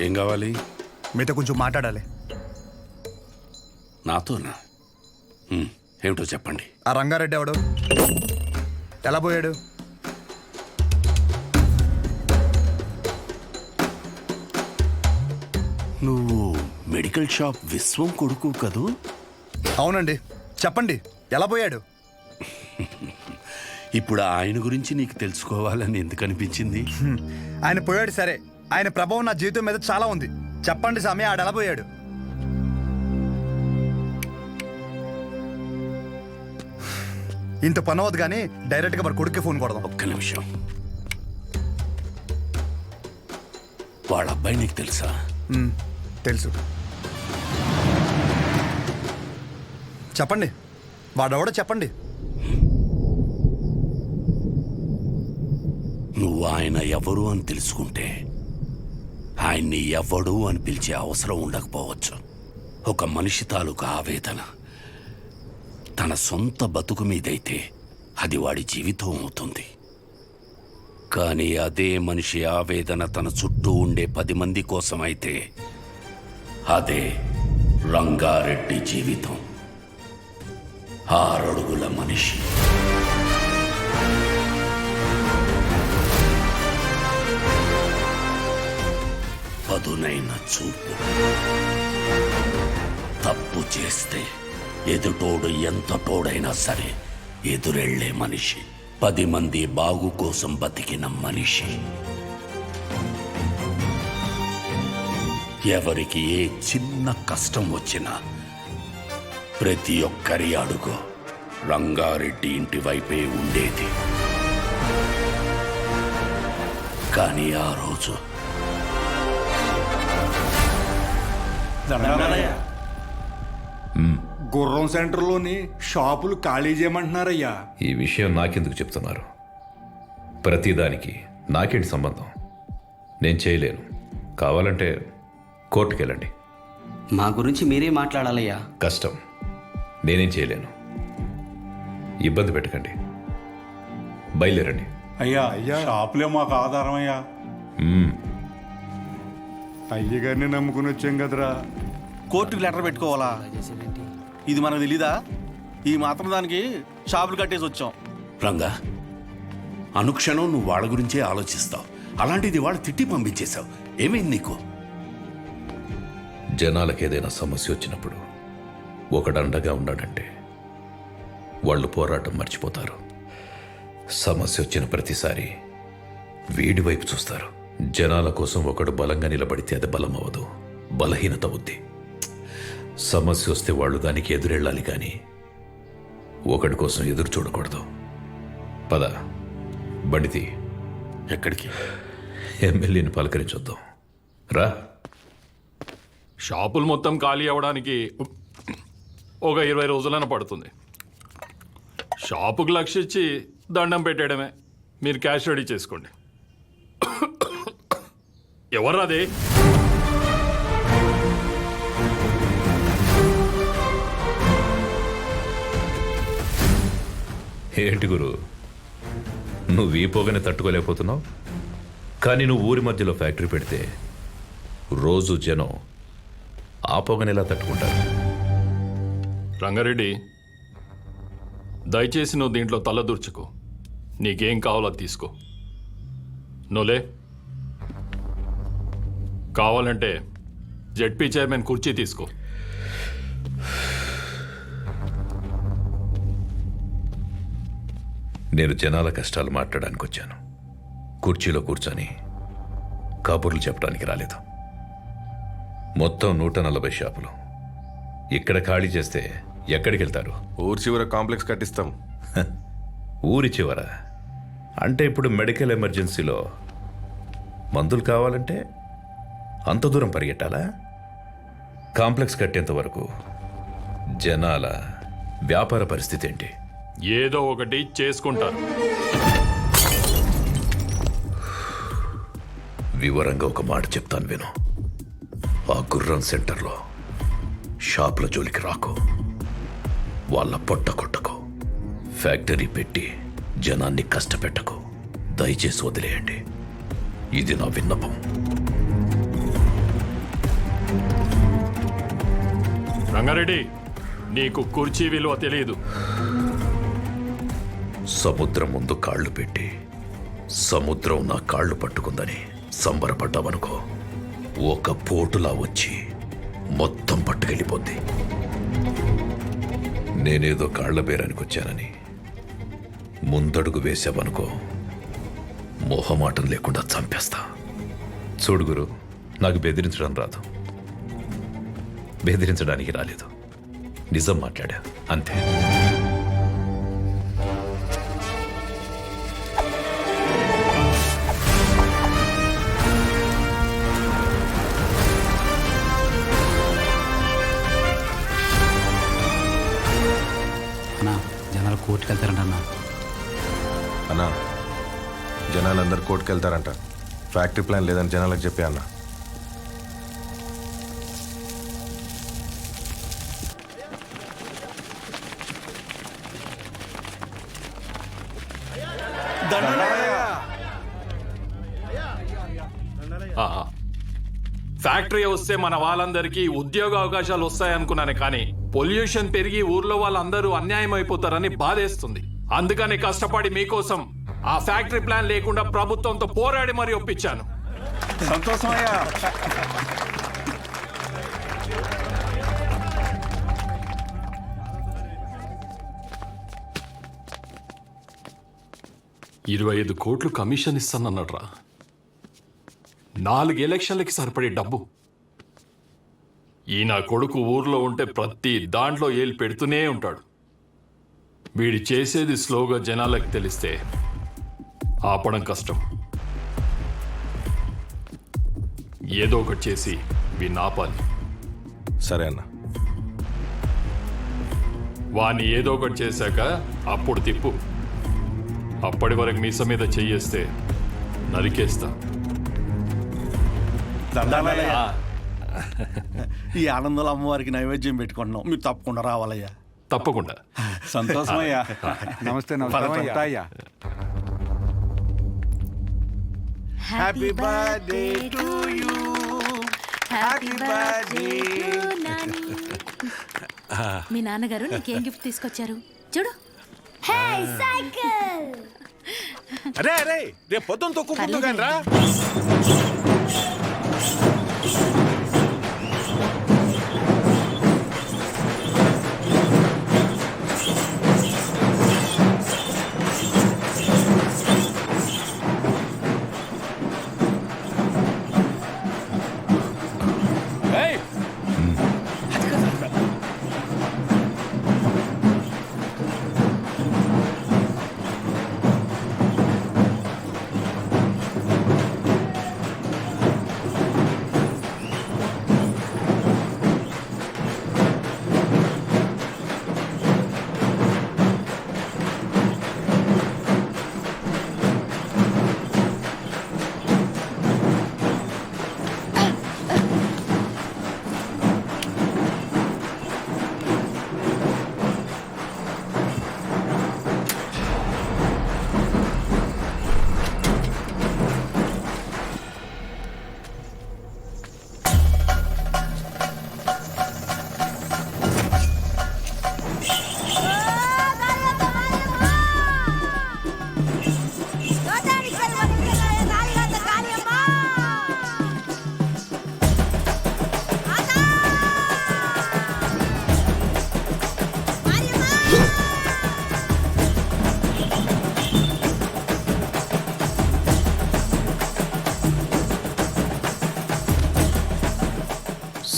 ఏం కావాలి? మీతో కొంచెం మాట్లాడాలి. నాతోనా? ఏమిటో చెప్పండి. ఆ రంగారెడ్డి ఎవడు? ఎలా పోయాడు? నువ్వు మెడికల్ షాప్ విశ్వం కొడుకు కదూ? అవునండి. చెప్పండి, ఎలా పోయాడు? ఇప్పుడు ఆయన గురించి నీకు తెలుసుకోవాలని ఎందుకు అనిపించింది? ఆయన పోయాడు సరే, ఆయన ప్రభావం నా జీవితం మీద చాలా ఉంది. చెప్పండి స్వామి, ఆడు ఎలా పోయాడు? ఇంత పని అవద్దు కానీ డైరెక్ట్గా మరి కొడుక్కి ఫోన్ కొడదాం. ఒక్క నిమిషం. వాళ్ళ అబ్బాయి నీకు తెలుసా? తెలుసు. చెప్పండి, వాడెవడో చెప్పండి. నువ్వు ఆయన ఎవరు అని తెలుసుకుంటే ఆయన్ని ఎవడు అని పిలిచే అవసరం ఉండకపోవచ్చు. ఒక మనిషి తాలూకు ఆవేదన తన సొంత బతుకు మీదైతే అది వాడి జీవితం అవుతుంది. కానీ అదే మనిషి ఆవేదన తన చుట్టూ ఉండే 10 మంది కోసం అయితే అదే రంగారెడ్డి జీవితం. 6 అడుగుల మనిషి. పదునైన చూపు. తప్పు చేస్తే ఎదుటోడు ఎంత తోడైనా సరే ఎదురెళ్లే మనిషి. 10 మంది బాగు కోసం బతికిన మనిషి. ఎవరికి ఏ చిన్న కష్టం వచ్చినా ప్రతి ఒక్కరి అడుగు రంగారెడ్డి ఇంటి వైపే ఉండేది. కానీ ఆ రోజు గుర్రం సెంటర్లోని షాపులు ఖాళీ చేయమంటున్నారయ్యా. ఈ విషయం నాకెందుకు చెప్తున్నారు? ప్రతిదానికి నాకేంటి సంబంధం? నేను చేయలేను. కావాలంటే కోర్టుకెళ్ళండి. మా గురించి మీరే మాట్లాడాలయ్యా. కష్టం. నేనేం చేయలేను. ఇబ్బంది పెట్టకండి. బయలుదేరండి. అయ్యా షాపులే మాకు ఆధారం అయ్యా. అయ్యగారిని నమ్ముకుని వచ్చాం కదరా. కోర్టుకి లెటర్ పెట్టుకోవాలా? ఇది మనకు తెలీదా? ఈ మాత్రం దానికి షాపులు కట్టేసి వచ్చాం. రంగా, అనుక్షణం నువ్వు వాళ్ళ గురించే ఆలోచిస్తావు. అలాంటిది వాళ్ళు తిట్టి పంపించేశావు. ఏమైంది నీకు? జనాలకు ఏదైనా సమస్య వచ్చినప్పుడు ఒకడు అండగా ఉన్నాడంటే వాళ్ళు పోరాటం మర్చిపోతారు. సమస్య వచ్చిన ప్రతిసారి వీడి వైపు చూస్తారు. జనాల కోసం ఒకడు బలంగా నిలబడితే అది బలం అవ్వదు, బలహీనత అవుద్ది. సమస్య వస్తే వాళ్ళు దానికి ఎదురెళ్ళాలి కానీ ఒకడి కోసం ఎదురు చూడకూడదు. పద, బండితి. ఎక్కడికి? ఎమ్మెల్యేని పలకరించొద్దాం. రా. షాపులు మొత్తం ఖాళీ అవ్వడానికి ఒక 20 రోజులైనా పడుతుంది. షాపుకు లక్ష్య ఇచ్చి దండం పెట్టేయడమే. మీరు క్యాష్ రెడీ చేసుకోండి. ఎవర్రాది? ఏంటి గురు, నువ్వు ఈ పొగని తట్టుకోలేకపోతున్నావు? కానీ నువ్వు ఊరి మధ్యలో ఫ్యాక్టరీ పెడితే రోజు జనం ఆ పొగని ఎలా తట్టుకుంటారు? రంగారెడ్డి, దయచేసి నువ్వు దీంట్లో తలదూర్చుకో. నీకేం కావాలో తీసుకో. నోలే. కావాలంటే జెడ్పీ చైర్మన్ కుర్చీ తీసుకో. నేను జనాల కష్టాలు మాట్లాడడానికి వచ్చాను. కుర్చీలో కూర్చొని కబుర్లు చెప్పడానికి రాలేదు. మొత్తం 140 షాపులు ఇక్కడ ఖాళీ చేస్తే ఎక్కడికి వెళ్తారు? ఊరి చివర కాంప్లెక్స్ కట్టిస్తాం. ఊరి చివర అంటే ఇప్పుడు మెడికల్ ఎమర్జెన్సీలో మందులు కావాలంటే అంత దూరం పరిగెట్టాలా? కాంప్లెక్స్ కట్టేంత వరకు జనాల వ్యాపార పరిస్థితి ఏంటి? ఏదో ఒకటి చేసుకుంటారు. వివరంగా ఒక మాట చెప్తాను విను. ఆ గుర్రం సెంటర్లో షాపుల జోలికి రాకు. వాళ్ళ పొట్ట కొట్టకు. ఫ్యాక్టరీ పెట్టి జనాన్ని కష్టపెట్టకు. దయచేసి వదిలేయండి. ఇది నా విన్నపం. రంగారెడ్డి, నీకు కుర్చీ విలువ తెలియదు. సముద్రం ముందు కాళ్ళు పెట్టి సముద్రం నా కాళ్ళు పట్టుకుందని సంబరపడ్డావనుకో, ఒక పోటులా వచ్చి మొత్తం పట్టుకెళ్ళిపోద్ది. నేనేదో కాళ్ల బేరానికి వచ్చానని ముందడుగు వేసావనుకో, మొహమాటం లేకుండా చంపేస్తా. చూడు గురు, నాకు బెదిరించడం రాదు, బెదిరించడానికి రాలేదు, నిజం మాట్లాడా అంతే. అన్నా జనాలు కోర్టుకు వెళ్తారంట అన్నా. అన్నా జనాలందరూ కోర్టుకు వెళ్తారంట. ఫ్యాక్టరీ ప్లాన్ లేదని జనాలకు చెప్పే అన్న. ఫ్యాక్టరీ వస్తే మన వాళ్ళందరికీ ఉద్యోగ అవకాశాలు వస్తాయనుకున్నాను, కానీ పొల్యూషన్ పెరిగి ఊర్లో వాళ్ళందరూ అన్యాయం అయిపోతారని బాధేస్తుంది. అందుకని కష్టపడి మీకోసం ఆ ఫ్యాక్టరీ ప్లాన్ లేకుండా ప్రభుత్వంతో పోరాడి మరీ ఒప్పించాను. సంతోషం అయ్యా. 25 కోట్లు కమిషన్ ఇస్తానన్నాడ్రా. 4 ఎలక్షన్లకి సరిపడే డబ్బు. ఈ నా కొడుకు ఊర్లో ఉంటే ప్రతి దాంట్లో ఏలు పెడుతూనే ఉంటాడు. వీడి చేసేది స్లోగా జనాలకు తెలిస్తే ఆపడం కష్టం. ఏదో ఒకటి చేసి వీడిని ఆపాలి. సరే అన్న. వాణ్ణి ఏదో ఒకటి చేశాక అప్పుడు తిప్పు. అప్పటి వరకు మీస మీద చెయ్యేస్తే నరికేస్తా. ఈ ఆనందంలో అమ్మవారికి నైవేద్యం పెట్టుకుంటున్నాం, మీరు తప్పకుండా రావాలయ్యా. తప్పకుండా. సంతోషం అయ్యా. నమస్తే నమస్తే అయ్యా. Happy birthday to you. Happy birthday. మీ నాన్నగారు నీకేం గిఫ్ట్ తీసుకొచ్చారు చూడు. అరే అరే, రేపు పొద్దున్న తొక్కుంటుంది కానీ రా.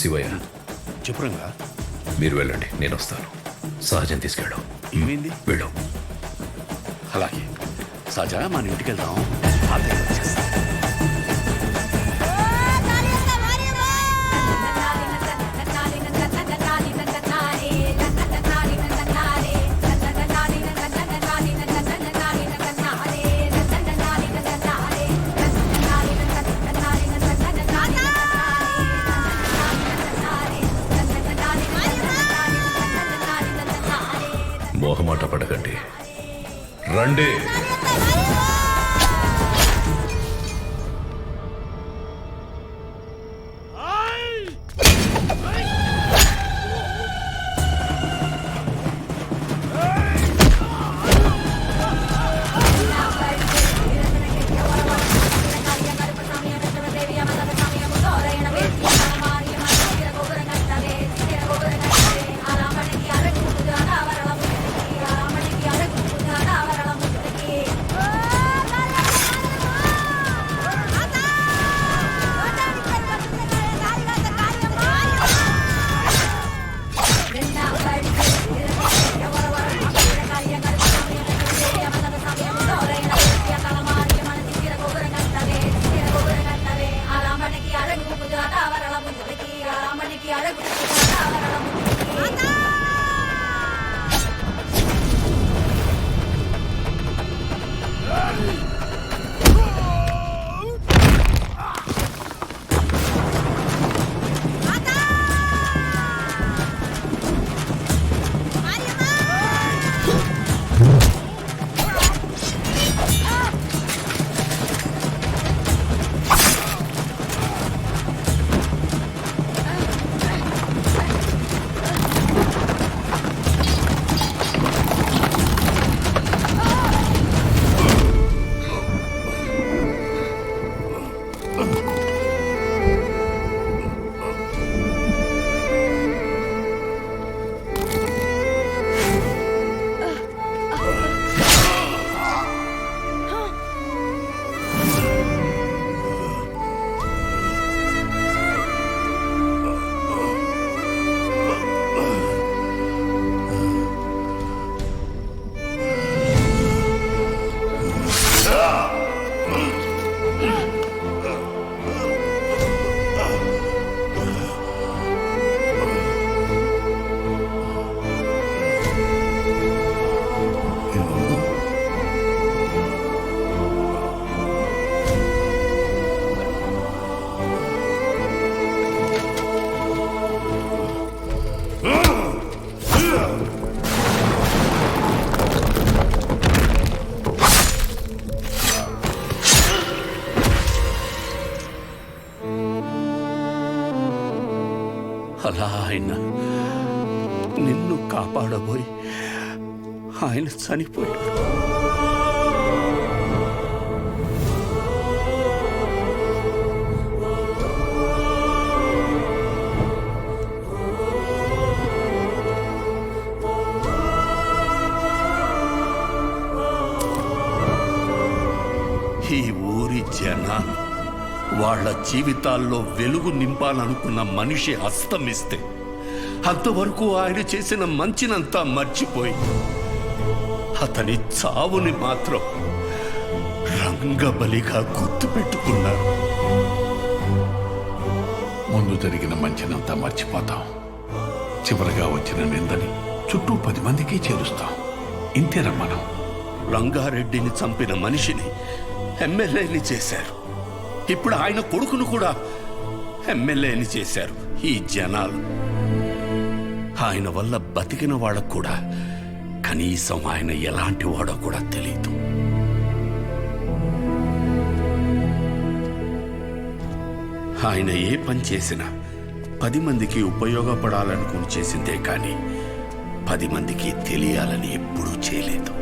శివయ్య, చెప్పురంగా. మీరు వెళ్ళండి, నేను వస్తాను. సహజం తీసుకెళ్ళు. ఏమైంది? వెళ్ళు. అలాగే సజా, మన ఇంటికి వెళ్దాం. తాతయ్య వచ్చేస్తా. మోహమాట పడకండి, రండి. నాయన నిన్ను కాపాడబోయి ఆయన చనిపోయాడు. ఈ ఊరి జనాలు వాళ్ళ జీవితాల్లో వెలుగు నింపాలనుకున్న మనిషి అస్తమిస్తే అంతవరకు ఆయన చేసిన మంచినంతా మర్చిపోయి అతని చావుని మాత్రం రంగబలిగా గుర్తుపెట్టుకున్నారు. ముందు జరిగిన మంచినంతా మర్చిపోతాం. చివరిగా వచ్చిన నిందని చుట్టూ 10 మందికి చేరుస్తాం. ఇంతేనా మనం? రంగారెడ్డిని చంపిన మనిషిని ఎమ్మెల్యేని చేశారు. ఇప్పుడు ఆయన కొడుకును కూడా ఎమ్మెల్యేని చేశారు ఈ జనాలు. ఆయన వల్ల బతికిన వాళ్ళకు కూడా కనీసం ఆయన ఎలాంటి వాడో కూడా తెలియదు. ఆయన ఏ పని చేసినా 10 మందికి ఉపయోగపడాలనుకుని చేసిందే కానీ 10 మందికి తెలియాలని ఎప్పుడూ చేయలేదు.